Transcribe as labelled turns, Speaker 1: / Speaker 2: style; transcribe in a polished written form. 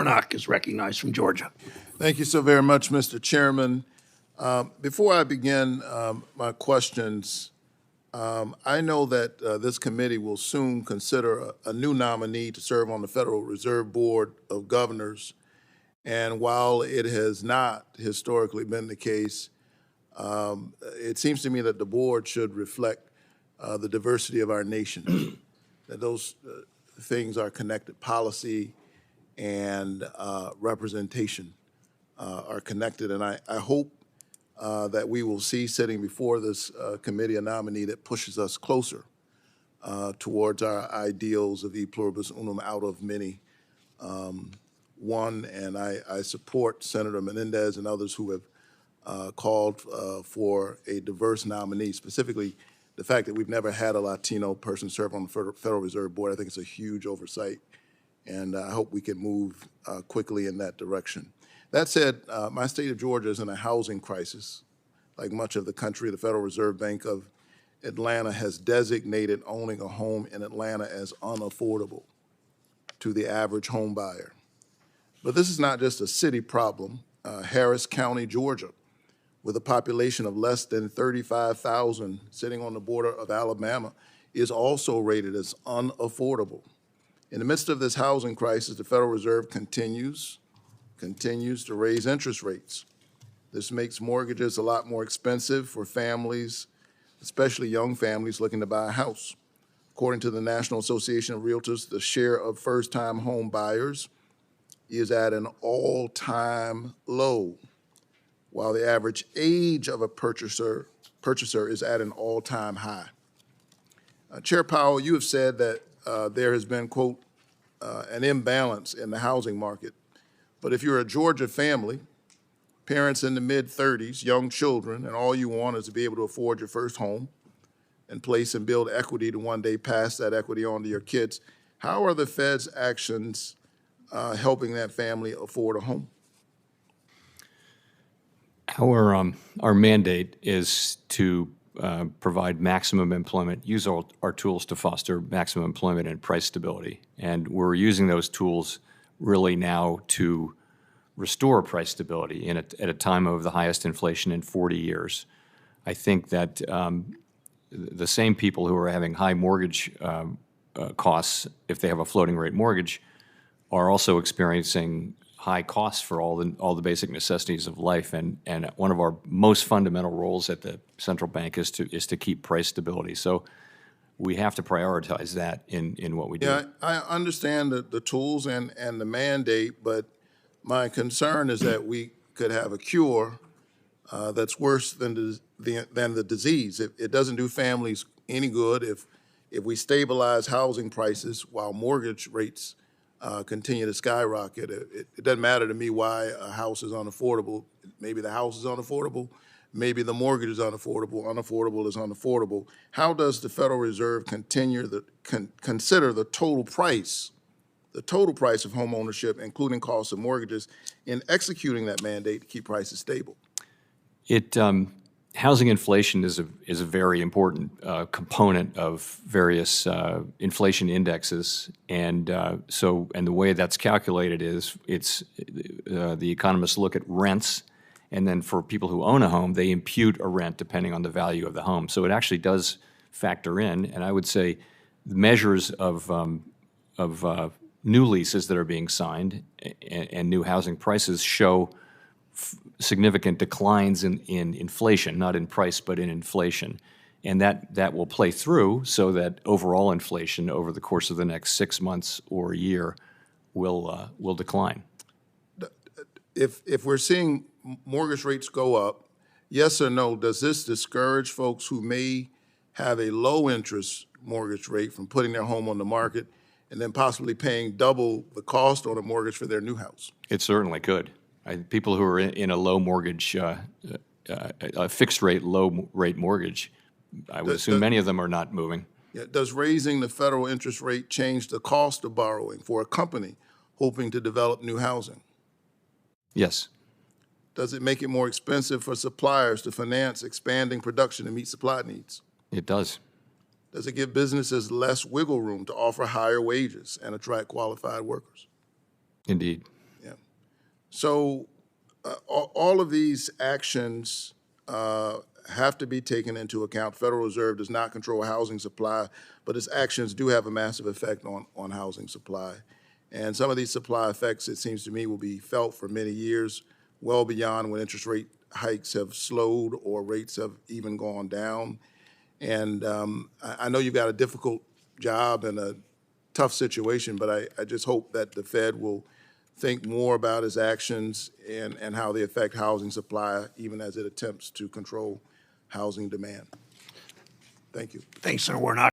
Speaker 1: Warnock is recognized from Georgia.
Speaker 2: Thank you so very much, Mr. Chairman. Before I begin my questions, I know that this committee will soon consider a new nominee to serve on the Federal Reserve Board of Governors. And while it has not historically been the case, it seems to me that the board should reflect the diversity of our nation, that those things are connected. Policy and representation are connected. And I hope that we will see sitting before this committee a nominee that pushes us closer towards our ideals of e pluribus unum, out of many one. And I support Senator Menendez and others who have called for a diverse nominee, specifically the fact that we've never had a Latino person serve on the Federal Reserve Board. I think it's a huge oversight, and I hope we can move quickly in that direction. That said, my state of Georgia is in a housing crisis. Like much of the country, the Federal Reserve Bank of Atlanta has designated owning a home in Atlanta as unaffordable to the average home buyer. But this is not just a city problem. Harris County, Georgia, with a population of less than 35,000 sitting on the border of Alabama, is also rated as unaffordable. In the midst of this housing crisis, the Federal Reserve continues to raise interest rates. This makes mortgages a lot more expensive for families, especially young families looking to buy a house. According to the National Association of Realtors, the share of first-time home buyers is at an all-time low, while the average age of a purchaser is at an all-time high. Chair Powell, you have said that there has been, quote, an imbalance in the housing market. But if you're a Georgia family, parents in the mid-30s, young children, and all you want is to be able to afford your first home and place and build equity to one day pass that equity on to your kids, how are the Fed's actions helping that family afford a home?
Speaker 3: Our mandate is to provide maximum employment, use our tools to foster maximum employment and price stability. And we're using those tools really now to restore price stability at a time of the highest inflation in 40 years. I think that the same people who are having high mortgage costs, if they have a floating rate mortgage, are also experiencing high costs for all the basic necessities of life. And one of our most fundamental roles at the central bank is to keep price stability. So we have to prioritize that in what we do.
Speaker 2: Yeah, I understand the tools and the mandate, but my concern is that we could have a cure that's worse than the disease. It doesn't do families any good if we stabilize housing prices while mortgage rates continue to skyrocket. It doesn't matter to me why a house is unaffordable. Maybe the house is unaffordable. Maybe the mortgage is unaffordable. Unaffordable is unaffordable. How does the Federal Reserve consider the total price of home ownership, including costs of mortgages, in executing that mandate to keep prices stable?
Speaker 3: Housing inflation is a very important component of various inflation indexes, and the way that's calculated is the economists look at rents, and then for people who own a home, they impute a rent depending on the value of the home. So it actually does factor in, and I would say the measures of new leases that are being signed and new housing prices show significant declines in inflation, not in price, but in inflation. And that will play through so that overall inflation over the course of the next 6 months or a year will decline.
Speaker 2: If we're seeing mortgage rates go up, yes or no, does this discourage folks who may have a low interest mortgage rate from putting their home on the market and then possibly paying double the cost on a mortgage for their new house?
Speaker 3: It certainly could. People who are in a low mortgage, a fixed rate, low rate mortgage, I would assume many of them are not moving.
Speaker 2: Yeah, does raising the federal interest rate change the cost of borrowing for a company hoping to develop new housing?
Speaker 3: Yes.
Speaker 2: Does it make it more expensive for suppliers to finance expanding production to meet supply needs?
Speaker 3: It does.
Speaker 2: Does it give businesses less wiggle room to offer higher wages and attract qualified workers?
Speaker 3: Indeed.
Speaker 2: So all of these actions have to be taken into account. Federal Reserve does not control housing supply, but its actions do have a massive effect on housing supply. And some of these supply effects, it seems to me, will be felt for many years, well beyond when interest rate hikes have slowed or rates have even gone down. And I know you've got a difficult job and a tough situation, but I just hope that the Fed will think more about its actions and how they affect housing supply, even as it attempts to control housing demand. Thank you.
Speaker 1: Thanks, Senator Warnock.